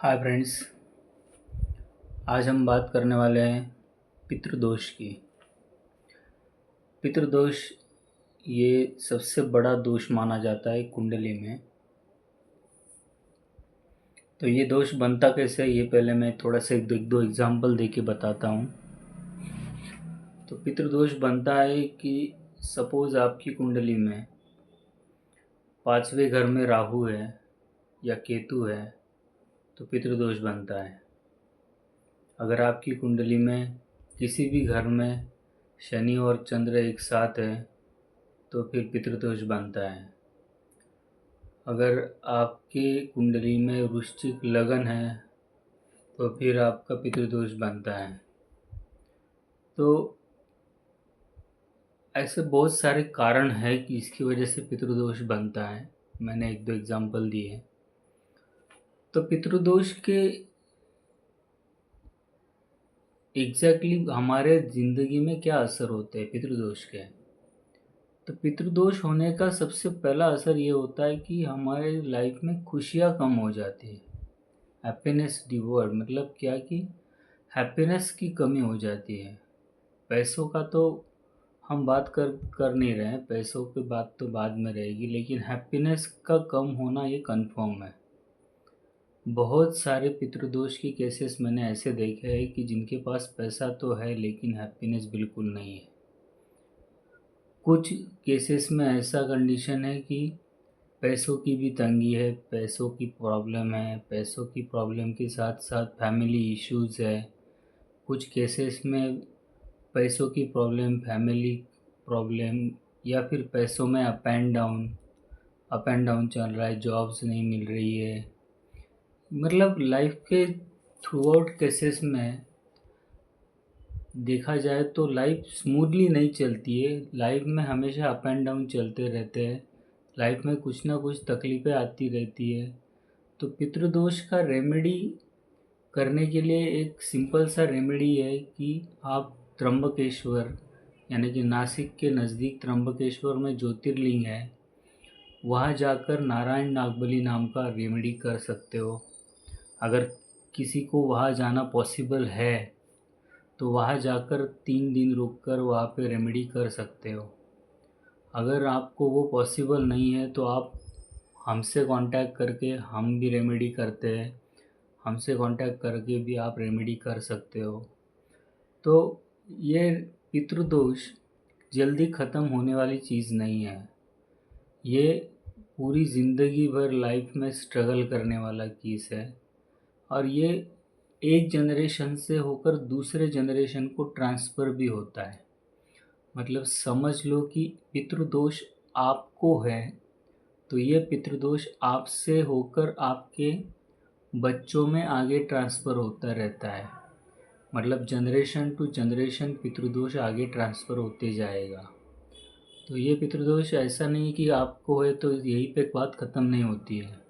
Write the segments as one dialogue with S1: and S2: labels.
S1: Hi friends. आज हम बात करने वाले हैं पितृदोष की। पितृदोष ये सबसे बड़ा दोष माना जाता है कुंडली में। तो ये दोष बनता कैसे है, ये पहले मैं थोड़ा सा एक दो एग्जांपल दे के बताता हूँ। तो पितृदोष बनता है कि सपोज़ आपकी कुंडली में 5वें घर में राहु है या केतु है तो पितृदोष बनता है। अगर आपकी कुंडली में किसी भी घर में शनि और चंद्र एक साथ है तो फिर पितृदोष बनता है। अगर आपकी कुंडली में वृश्चिक लगन है तो फिर आपका पितृदोष बनता है। तो ऐसे बहुत सारे कारण हैं कि इसकी वजह से पितृदोष बनता है। मैंने एक दो एग्जांपल दिए। तो पितृदोष के एग्जैक्टली हमारे ज़िंदगी में क्या असर होते हैं पितृदोष के। तो पितृदोष होने का सबसे पहला असर ये होता है कि हमारे लाइफ में खुशियाँ कम हो जाती है। हैप्पीनेस डिवॉर्ड मतलब क्या कि हैप्पीनेस की कमी हो जाती है। पैसों का तो हम बात कर नहीं रहे हैं, पैसों की बात तो बाद में रहेगी, लेकिन हैप्पीनेस का कम होना ये कंफर्म है। बहुत सारे पितृदोष के केसेस मैंने ऐसे देखे हैं कि जिनके पास पैसा तो है लेकिन हैप्पीनेस बिल्कुल नहीं है। कुछ केसेस में ऐसा कंडीशन है कि पैसों की भी तंगी है, पैसों की प्रॉब्लम है, पैसों की प्रॉब्लम के साथ साथ फैमिली इश्यूज़ है। कुछ केसेस में पैसों की प्रॉब्लम, फैमिली प्रॉब्लम या फिर पैसों में अप एंड डाउन चल रहा है, जॉब्स नहीं मिल रही है। मतलब लाइफ के थ्रू आउट केसेस में देखा जाए तो लाइफ स्मूथली नहीं चलती है। लाइफ में हमेशा अप एंड डाउन चलते रहते हैं। लाइफ में कुछ ना कुछ तकलीफ़ें आती रहती है। तो पितृदोष का रेमेडी करने के लिए एक सिंपल सा रेमेडी है कि आप त्र्यंबकेश्वर यानी कि नासिक के नज़दीक त्र्यंबकेश्वर में ज्योतिर्लिंग है, वहाँ जाकर नारायण नागबली नाम का रेमेडी कर सकते हो। अगर किसी को वहाँ जाना पॉसिबल है तो वहाँ जाकर 3 दिन रुककर वहाँ पे रेमेडी कर सकते हो। अगर आपको वो पॉसिबल नहीं है तो आप हमसे कांटेक्ट करके, हम भी रेमेडी करते हैं, हमसे कांटेक्ट करके भी आप रेमेडी कर सकते हो। तो ये पितृदोष जल्दी ख़त्म होने वाली चीज़ नहीं है। ये पूरी ज़िंदगी भर लाइफ में स्ट्रगल करने वाला केस है और ये एक जनरेशन से होकर दूसरे जनरेशन को ट्रांसफ़र भी होता है। मतलब समझ लो कि पितृदोष आपको है तो ये पितृदोष आपसे होकर आपके बच्चों में आगे ट्रांसफ़र होता रहता है। मतलब जनरेशन टू जनरेशन पितृदोष आगे ट्रांसफ़र होते जाएगा। तो ये पितृदोष ऐसा नहीं कि आपको है तो यहीं पे बात ख़त्म नहीं होती है।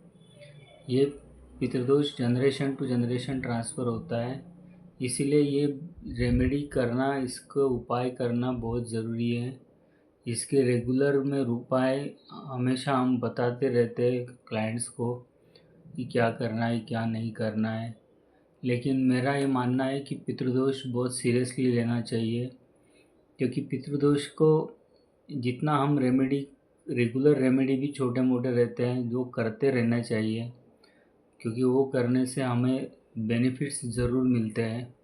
S1: ये पितृदोष जनरेशन टू जनरेशन ट्रांसफ़र होता है। इसीलिए ये रेमेडी करना, इसको उपाय करना बहुत ज़रूरी है। इसके रेगुलर में उपाय हमेशा हम बताते रहते हैं क्लाइंट्स को कि क्या करना है, क्या नहीं करना है। लेकिन मेरा ये मानना है कि पितृदोष बहुत सीरियसली लेना चाहिए, क्योंकि पितृदोष को जितना हम रेगुलर रेमेडी भी छोटे मोटे रहते हैं जो करते रहना चाहिए, क्योंकि वो करने से हमें बेनिफिट्स ज़रूर मिलते हैं।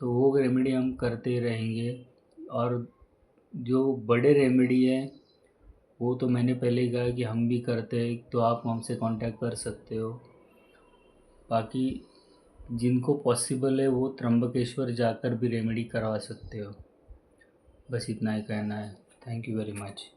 S1: तो वो रेमेडी हम करते रहेंगे। और जो बड़े रेमेडी है वो तो मैंने पहले ही कहा कि हम भी करते हैं, तो आप हमसे कांटेक्ट कर सकते हो। बाकी जिनको पॉसिबल है वो त्र्यंबकेश्वर जाकर भी रेमेडी करवा सकते हो। बस इतना ही कहना है। Thank you very much.